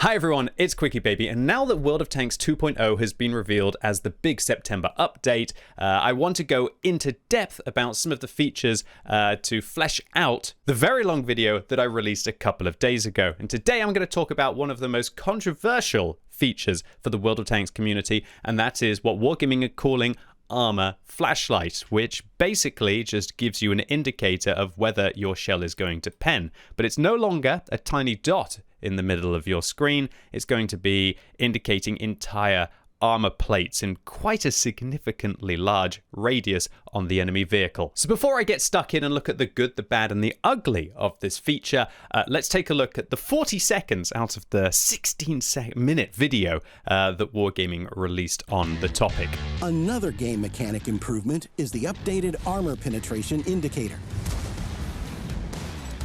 Hi everyone, it's QuickyBaby, and now that World of Tanks 2.0 has been revealed as the big September update, I want to go into depth about some of the features to flesh out the very long video that I released a couple of days ago. And today I'm going to talk about one of the most controversial features for the World of Tanks community, and that is what Wargaming are calling armor flashlight, which basically just gives you an indicator of whether your shell is going to pen. But it's no longer a tiny dot in the middle of your screen. It's going to be indicating entire armor plates in quite a significantly large radius on the enemy vehicle. So before I get stuck in and look at the good, the bad, and the ugly of this feature, let's take a look at the 40 seconds out of the 16-minute video that Wargaming released on the topic. Another game mechanic improvement is the updated armor penetration indicator.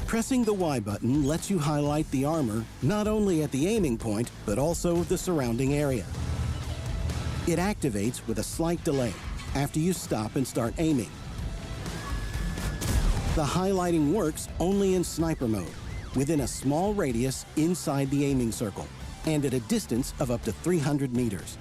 Pressing the Y button lets you highlight the armor not only at the aiming point, but also the surrounding area. It activates with a slight delay after you stop and start aiming. The highlighting works only in sniper mode, within a small radius inside the aiming circle, and at a distance of up to 300 meters.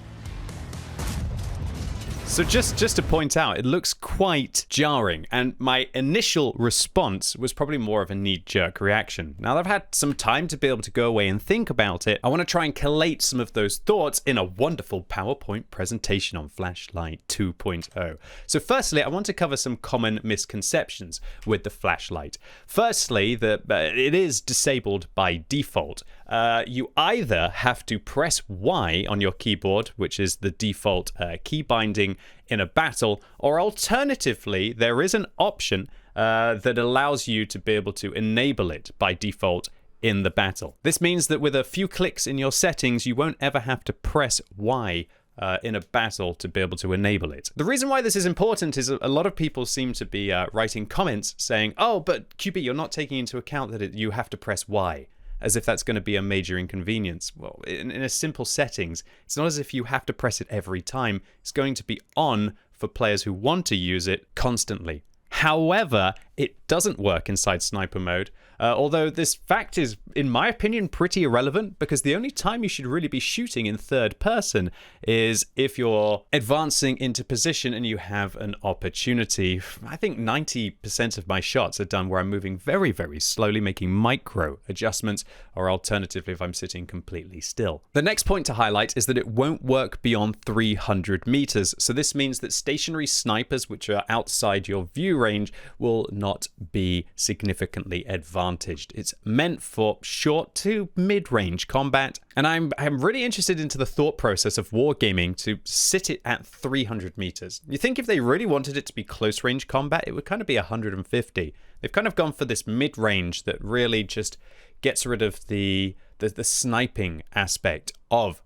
So just to point out, it looks quite jarring, and my initial response was probably more of a knee-jerk reaction. Now that I've had some time to be able to go away and think about it, I want to try and collate some of those thoughts in a wonderful PowerPoint presentation on Flashlight 2.0. So firstly, I want to cover some common misconceptions with the flashlight. Firstly, that it is disabled by default. You either have to press Y on your keyboard, which is the default key binding in a battle, or alternatively, there is an option that allows you to be able to enable it by default in the battle. This means that with a few clicks in your settings, you won't ever have to press Y in a battle to be able to enable it. The reason why this is important is a lot of people seem to be writing comments saying, oh, but QB, you're not taking into account that you have to press Y, as if that's going to be a major inconvenience. Well, in a simple settings, it's not as if you have to press it every time. It's going to be on for players who want to use it constantly. However, it doesn't work inside sniper mode, although this fact is, in my opinion, pretty irrelevant, because the only time you should really be shooting in third person is if you're advancing into position and you have an opportunity. I think 90% of my shots are done where I'm moving very, very slowly, making micro adjustments, or alternatively if I'm sitting completely still. The next point to highlight is that it won't work beyond 300 meters. So this means that stationary snipers, which are outside your view range, will not be significantly advantaged. It's meant for short to mid-range combat, and I'm really interested into the thought process of Wargaming to sit it at 300 meters. You think if they really wanted it to be close-range combat, it would kind of be 150. They've kind of gone for this mid-range that really just gets rid of the sniping aspect of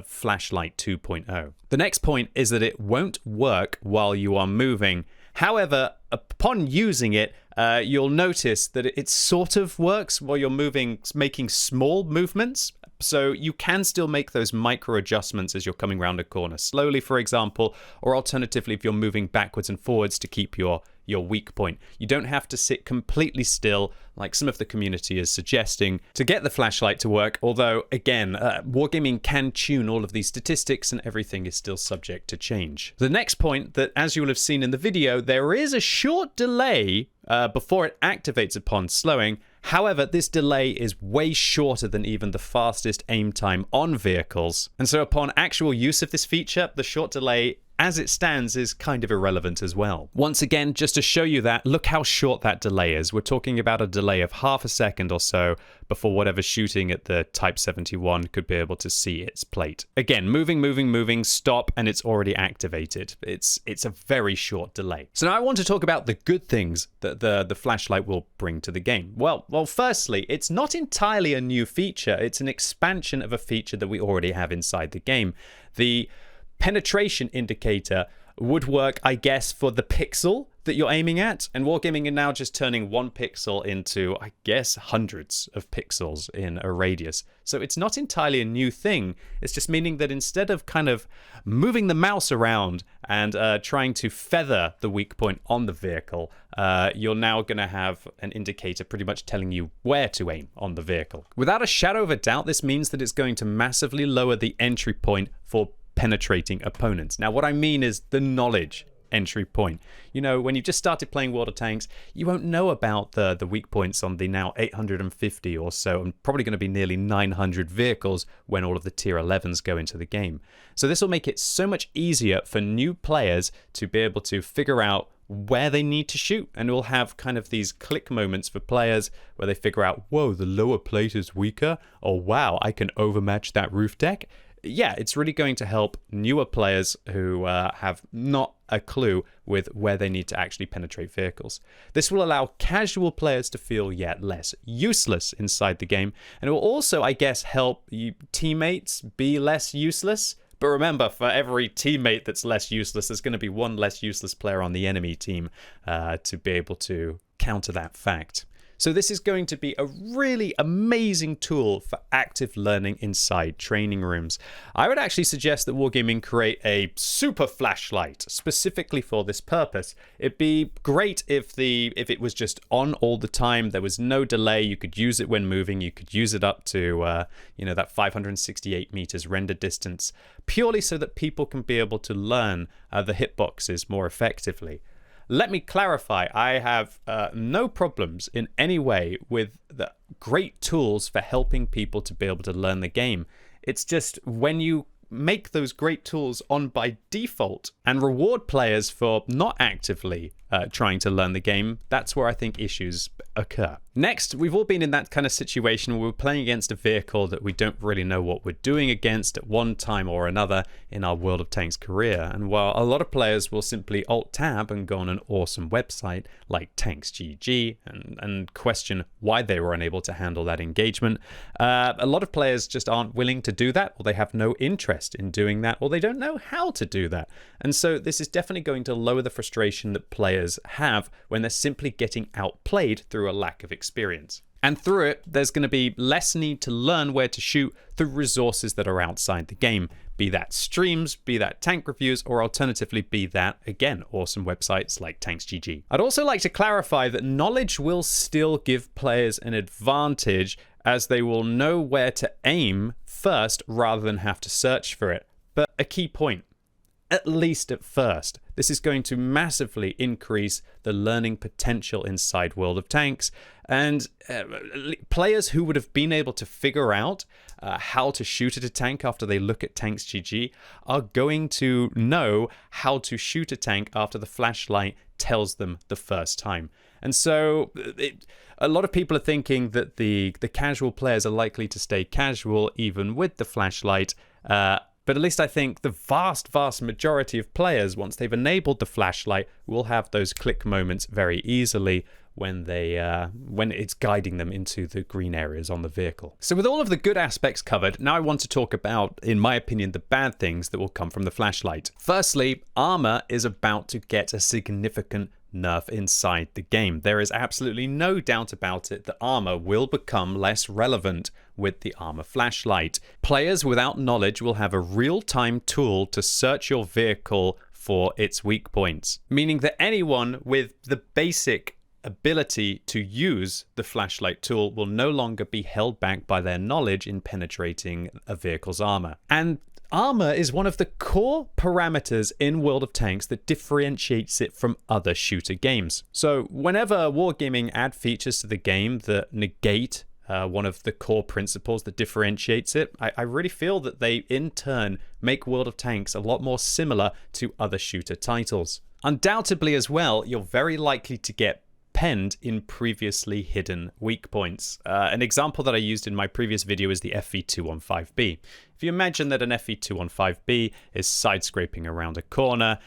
Flashlight 2.0. The next point is that it won't work while you are moving. However, upon using it, you'll notice that it sort of works while you're moving, making small movements. So you can still make those micro adjustments as you're coming around a corner slowly, for example, or alternatively, if you're moving backwards and forwards to keep your weak point. You don't have to sit completely still like some of the community is suggesting to get the flashlight to work, although again, Wargaming can tune all of these statistics and everything is still subject to change. The next point, that as you will have seen in the video, there is a short delay before it activates upon slowing. However, this delay is way shorter than even the fastest aim time on vehicles. And so upon actual use of this feature, the short delay as it stands is kind of irrelevant as well. Once again, just to show you that, look how short that delay is. We're talking about a delay of half a second or so before whatever shooting at the Type 71 could be able to see its plate. Again, moving, stop, and it's already activated. It's a very short delay. So now I want to talk about the good things that the flashlight will bring to the game. Well, firstly, it's not entirely a new feature. It's an expansion of a feature that we already have inside the game. The penetration indicator would work, I guess, for the pixel that you're aiming at. And Wargaming are now just turning one pixel into, I guess, hundreds of pixels in a radius. So it's not entirely a new thing. It's just meaning that instead of kind of moving the mouse around and trying to feather the weak point on the vehicle, you're now going to have an indicator pretty much telling you where to aim on the vehicle. Without a shadow of a doubt, this means that it's going to massively lower the entry point for penetrating opponents. Now, what I mean is the knowledge entry point. You know, when you've just started playing World of Tanks, you won't know about the weak points on the now 850 or so, and probably going to be nearly 900 vehicles when all of the tier 11s go into the game. So this will make it so much easier for new players to be able to figure out where they need to shoot, and we'll have kind of these click moments for players where they figure out, whoa, the lower plate is weaker, or wow, I can overmatch that roof deck. Yeah, it's really going to help newer players who have not a clue with where they need to actually penetrate vehicles. This will allow casual players to feel yet less useless inside the game, and it will also, I guess, help you teammates be less useless. But remember, for every teammate that's less useless, there's going to be one less useless player on the enemy team to be able to counter that fact. So this is going to be a really amazing tool for active learning inside training rooms. I would actually suggest that Wargaming create a super flashlight specifically for this purpose. It'd be great if it was just on all the time. There was no delay. You could use it when moving. You could use it up to that 568 meters render distance, purely so that people can be able to learn the hitboxes more effectively. Let me clarify, I have no problems in any way with the great tools for helping people to be able to learn the game. It's just when you make those great tools on by default and reward players for not actively trying to learn the game, that's where I think issues occur. Next, we've all been in that kind of situation where we're playing against a vehicle that we don't really know what we're doing against at one time or another in our World of Tanks career. And while a lot of players will simply alt-tab and go on an awesome website like Tanks GG and question why they were unable to handle that engagement, a lot of players just aren't willing to do that, or they have no interest in doing that, or they don't know how to do that. And so this is definitely going to lower the frustration that players have when they're simply getting outplayed through a lack of experience. And through it, there's going to be less need to learn where to shoot through resources that are outside the game, be that streams, be that tank reviews, or alternatively be that, again, awesome websites like Tanks GG. I'd also like to clarify that knowledge will still give players an advantage, as they will know where to aim first rather than have to search for it. But a key point, at least at first, this is going to massively increase the learning potential inside World of Tanks, and players who would have been able to figure out how to shoot at a tank after they look at Tanks GG are going to know how to shoot a tank after the flashlight tells them the first time. And so a lot of people are thinking that the casual players are likely to stay casual even with the flashlight, but at least I think the vast majority of players, once they've enabled the flashlight, will have those click moments very easily when it's guiding them into the green areas on the vehicle. So with all of the good aspects covered, now I want to talk about, in my opinion, the bad things that will come from the flashlight. Firstly, armor is about to get a significant nerf inside the game. There is absolutely no doubt about it that armor will become less relevant with the armor flashlight. Players without knowledge will have a real-time tool to search your vehicle for its weak points, meaning that anyone with the basic ability to use the flashlight tool will no longer be held back by their knowledge in penetrating a vehicle's armor. And armor is one of the core parameters in World of Tanks that differentiates it from other shooter games. So whenever Wargaming add features to the game that negate one of the core principles that differentiates it, I really feel that they in turn make World of Tanks a lot more similar to other shooter titles. Undoubtedly as well, you're very likely to get penned in previously hidden weak points. An example that I used in my previous video is the FV215B. If you imagine that an FV215B is side-scraping around a corner,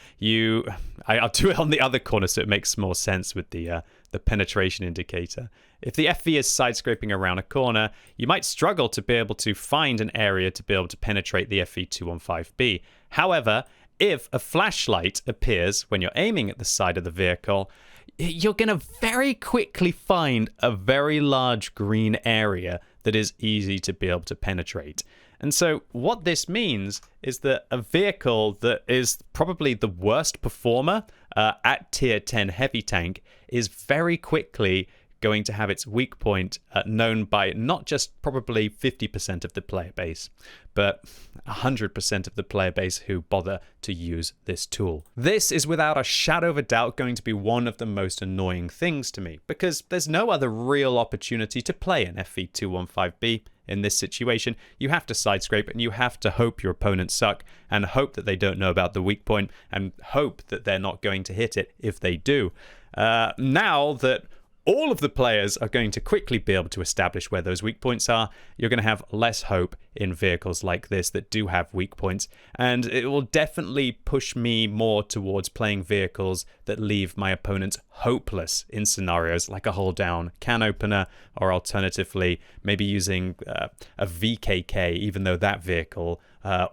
I'll do it on the other corner so it makes more sense with the penetration indicator. If the FV is side-scraping around a corner, you might struggle to be able to find an area to be able to penetrate the FV215B. However, if a flashlight appears when you're aiming at the side of the vehicle, you're going to very quickly find a very large green area that is easy to be able to penetrate. And so what this means is that a vehicle that is probably the worst performer at tier 10 heavy tank is very quickly going to have its weak point known by not just probably 50% of the player base, but 100% of the player base who bother to use this tool. This is without a shadow of a doubt going to be one of the most annoying things to me, because there's no other real opportunity to play an FV215B in this situation. You have to side scrape and you have to hope your opponents suck and hope that they don't know about the weak point and hope that they're not going to hit it if they do. Now that all of the players are going to quickly be able to establish where those weak points are, you're going to have less hope in vehicles like this that do have weak points, and it will definitely push me more towards playing vehicles that leave my opponents hopeless in scenarios like a hold down can opener, or alternatively maybe using a VKK, even though that vehicle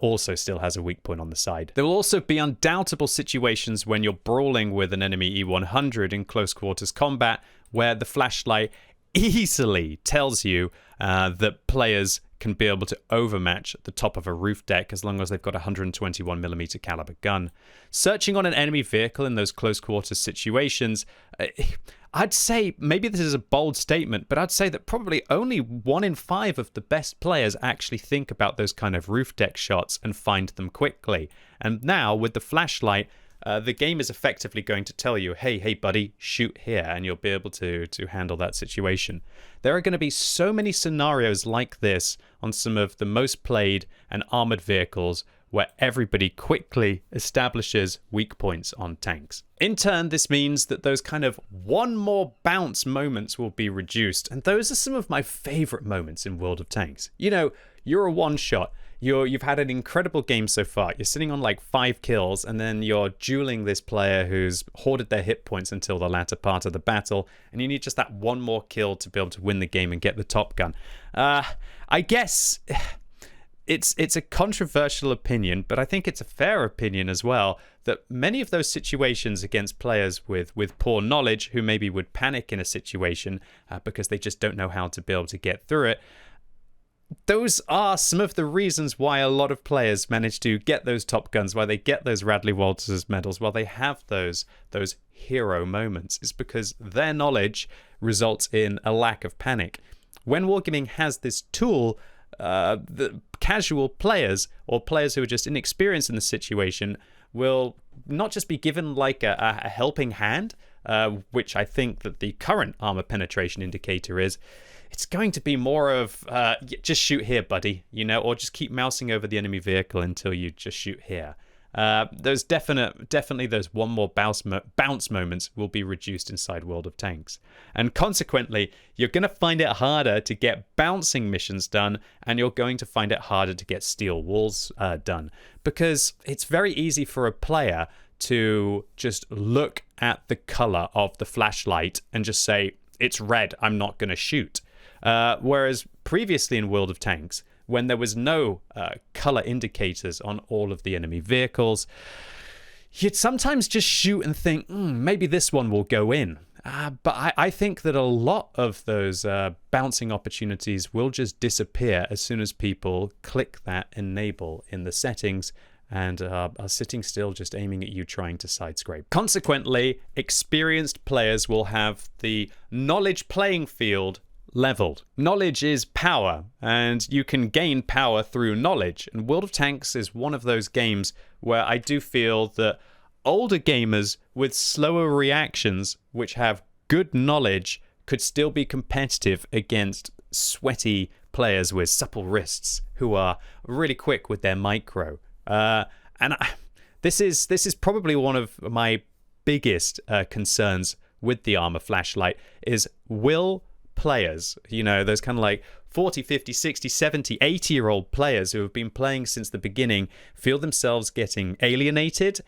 also still has a weak point on the side. There will also be undoubtable situations when you're brawling with an enemy E100 in close quarters combat where the flashlight easily tells you that players can be able to overmatch the top of a roof deck as long as they've got a 121mm caliber gun. Searching on an enemy vehicle in those close quarters situations, I'd say, maybe this is a bold statement, but I'd say that probably only 1 in 5 of the best players actually think about those kind of roof deck shots and find them quickly. And now with the flashlight, the game is effectively going to tell you, hey buddy, shoot here, and you'll be able to handle that situation. There are going to be so many scenarios like this on some of the most played and armored vehicles where everybody quickly establishes weak points on tanks. In turn, this means that those kind of one more bounce moments will be reduced, and those are some of my favorite moments in World of Tanks. You know, you're a one-shot, you've had an incredible game so far, you're sitting on like 5 kills, and then you're dueling this player who's hoarded their hit points until the latter part of the battle, and you need just that one more kill to be able to win the game and get the top gun. I guess it's a controversial opinion, but I think it's a fair opinion as well, that many of those situations against players with poor knowledge, who maybe would panic in a situation because they just don't know how to be able to get through it, those are some of the reasons why a lot of players manage to get those top guns, why they get those Radley Walters medals, while they have those hero moments. It's because their knowledge results in a lack of panic. When Wargaming has this tool, the casual players or players who are just inexperienced in the situation will not just be given like a helping hand, which I think that the current armor penetration indicator is. It's going to be more of just shoot here, buddy, you know, or just keep mousing over the enemy vehicle until you just shoot here. There's definitely those one more bounce moments will be reduced inside World of Tanks. And consequently, you're going to find it harder to get bouncing missions done, and you're going to find it harder to get steel walls done, because it's very easy for a player to just look at the color of the flashlight and just say, it's red, I'm not going to shoot. Whereas previously in World of Tanks, when there was no color indicators on all of the enemy vehicles, you'd sometimes just shoot and think, maybe this one will go in. But I think that a lot of those bouncing opportunities will just disappear as soon as people click that enable in the settings and are sitting still just aiming at you trying to side scrape. Consequently, experienced players will have the knowledge playing field leveled. Knowledge is power, and you can gain power through knowledge. And World of Tanks is one of those games where I do feel that older gamers with slower reactions, which have good knowledge, could still be competitive against sweaty players with supple wrists who are really quick with their micro. This is probably one of my biggest concerns with the armor flashlight is, will players, you know, those kind of like 40, 50, 60, 70, 80-year-old players who have been playing since the beginning feel themselves getting alienated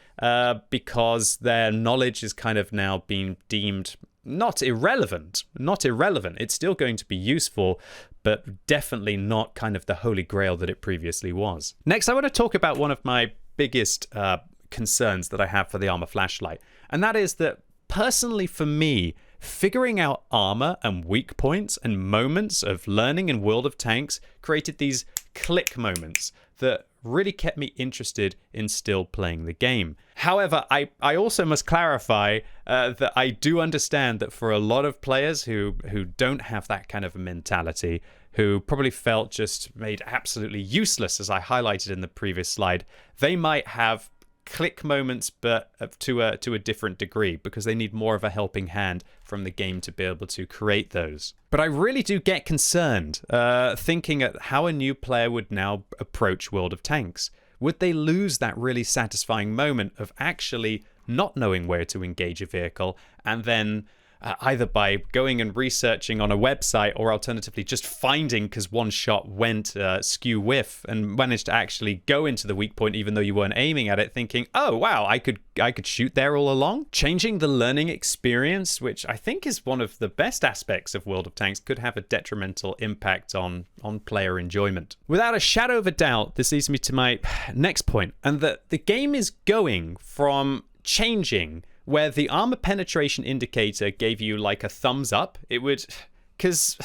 because their knowledge is kind of now being deemed not irrelevant. It's still going to be useful, but definitely not kind of the holy grail that it previously was. Next, I want to talk about one of my biggest concerns that I have for the armor flashlight. And that is that personally for me, figuring out armor and weak points and moments of learning in World of Tanks created these click moments that really kept me interested in still playing the game. However, I also must clarify that I do understand that for a lot of players who don't have that kind of a mentality, who probably felt just made absolutely useless, as I highlighted in the previous slide, they might have click moments, but to a different degree, because they need more of a helping hand from the game to be able to create those. But I really do get concerned thinking at how a new player would now approach World of Tanks. Would they lose that really satisfying moment of actually not knowing where to engage a vehicle, and then either by going and researching on a website, or alternatively just finding, because one shot went skew whiff and managed to actually go into the weak point even though you weren't aiming at it, thinking, oh wow, I could shoot there all along? Changing the learning experience, which I think is one of the best aspects of World of Tanks, could have a detrimental impact on player enjoyment. Without a shadow of a doubt, this leads me to my next point, and that the game is going from changing where the armor penetration indicator gave you like a thumbs up. It would, because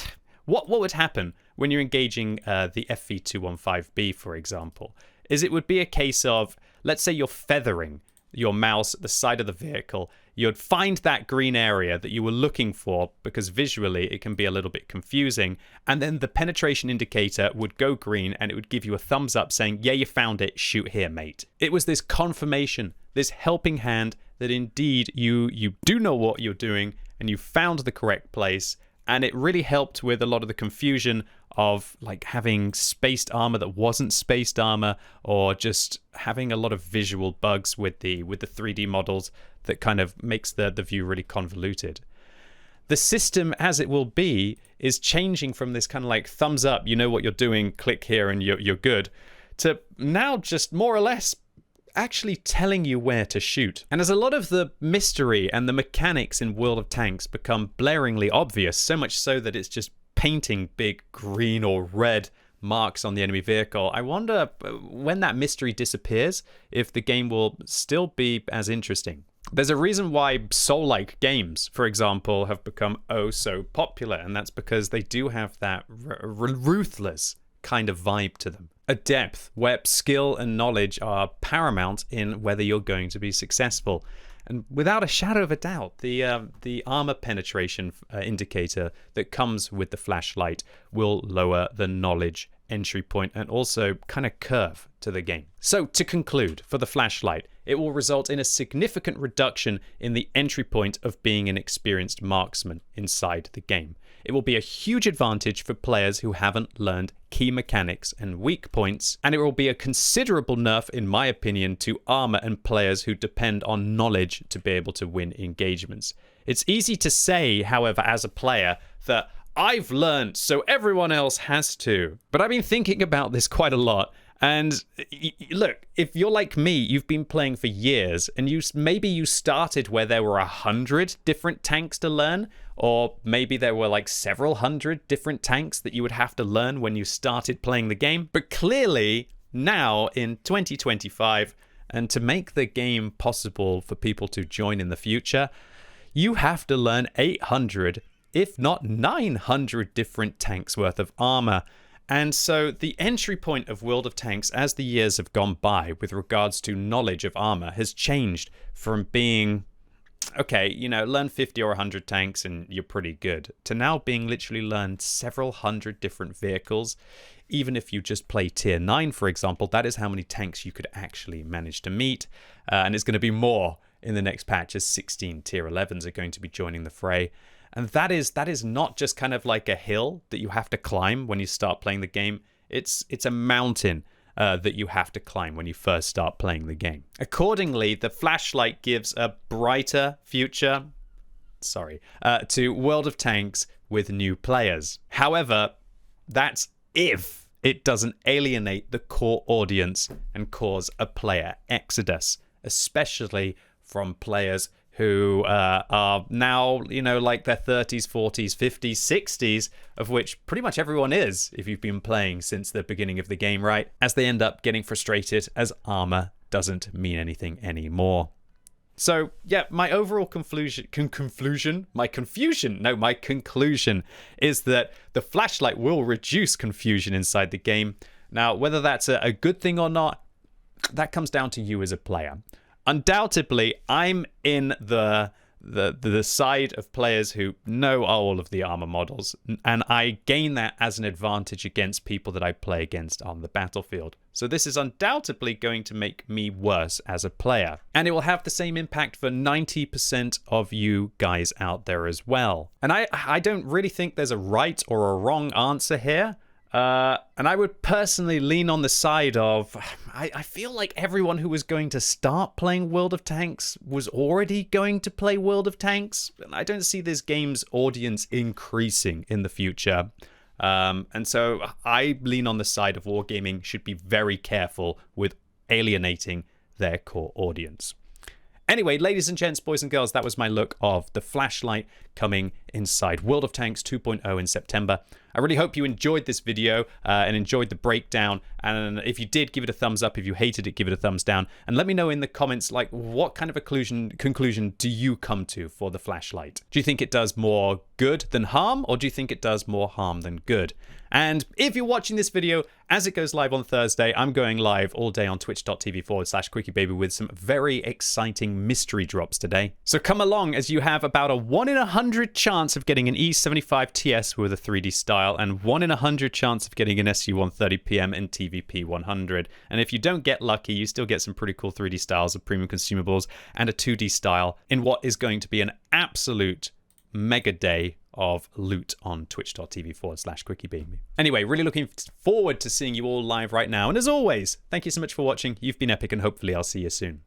what would happen when you're engaging the FV215B, for example, is it would be a case of, let's say you're feathering your mouse at the side of the vehicle, you'd find that green area that you were looking for, because visually it can be a little bit confusing, and then the penetration indicator would go green and it would give you a thumbs up saying, yeah, you found it, shoot here, mate. It was this confirmation, this helping hand that indeed you do know what you're doing and you found the correct place, and it really helped with a lot of the confusion of like having spaced armor that wasn't spaced armor, or just having a lot of visual bugs with the 3D models that kind of makes the view really convoluted. The system as it will be is changing from this kind of like thumbs up, you know what you're doing, click here and you're good, to now just more or less actually telling you where to shoot. And as a lot of the mystery and the mechanics in World of Tanks become blaringly obvious, so much so that it's just painting big green or red marks on the enemy vehicle, I wonder when that mystery disappears, if the game will still be as interesting. There's a reason why soul-like games, for example, have become oh so popular, and that's because they do have that ruthless kind of vibe to them. A depth where skill and knowledge are paramount in whether you're going to be successful. And without a shadow of a doubt, the armor penetration indicator that comes with the flashlight will lower the knowledge entry point and also kind of curve to the game. So to conclude, for the flashlight, it will result in a significant reduction in the entry point of being an experienced marksman inside the game. It will be a huge advantage for players who haven't learned key mechanics and weak points, and it will be a considerable nerf, in my opinion, to armor and players who depend on knowledge to be able to win engagements. It's easy to say, however, as a player, that I've learned, so everyone else has to. But I've been thinking about this quite a lot. And look, if you're like me, you've been playing for years, and maybe you started where there were 100 different tanks to learn, or maybe there were like several hundred different tanks that you would have to learn when you started playing the game. But clearly, now in 2025, and to make the game possible for people to join in the future, you have to learn 800, if not 900 different tanks worth of armor. And so the entry point of World of Tanks as the years have gone by with regards to knowledge of armor has changed from being, okay, you know, learn 50 or 100 tanks and you're pretty good, to now being literally learn several hundred different vehicles. Even if you just play tier 9, for example, that is how many tanks you could actually manage to meet. And it's going to be more in the next patch as 16 tier 11s are going to be joining the fray. And that is not just kind of like a hill that you have to climb when you start playing the game. It's a mountain that you have to climb when you first start playing the game. Accordingly, the flashlight gives a brighter future, to World of Tanks with new players. However, that's if it doesn't alienate the core audience and cause a player exodus, especially from players who are now, you know, like their 30s, 40s, 50s, 60s, of which pretty much everyone is if you've been playing since the beginning of the game, right? As they end up getting frustrated as armor doesn't mean anything anymore. So, yeah, my overall conclusion is that the flashlight will reduce confusion inside the game. Now, whether that's a good thing or not, that comes down to you as a player. Undoubtedly, I'm in the side of players who know all of the armor models, and I gain that as an advantage against people that I play against on the battlefield. So this is undoubtedly going to make me worse as a player, and it will have the same impact for 90% of you guys out there as well. And I don't really think there's a right or a wrong answer here. And I would personally lean on the side of, I feel like everyone who was going to start playing World of Tanks was already going to play World of Tanks. And I don't see this game's audience increasing in the future. And so I lean on the side of Wargaming should be very careful with alienating their core audience. Anyway, ladies and gents, boys and girls, that was my look of the flashlight coming inside World of Tanks 2.0 in September. I really hope you enjoyed this video and enjoyed the breakdown. And if you did, give it a thumbs up. If you hated it, give it a thumbs down. And let me know in the comments, like, what kind of a conclusion do you come to for the flashlight? Do you think it does more good than harm, or do you think it does more harm than good? And if you're watching this video as it goes live on Thursday, I'm going live all day on twitch.tv/QuickyBaby with some very exciting mystery drops today. So come along, as you have about a 1 in 100 chance of getting an E75 TS with a 3D style and 1 in 100 chance of getting an SU-130PM and TVP 100. And if you don't get lucky, you still get some pretty cool 3D styles of premium consumables and a 2D style in what is going to be an absolute mega day of loot on twitch.tv/QuickyBaby. Anyway, really looking forward to seeing you all live right now. And as always, thank you so much for watching. You've been epic, and hopefully I'll see you soon.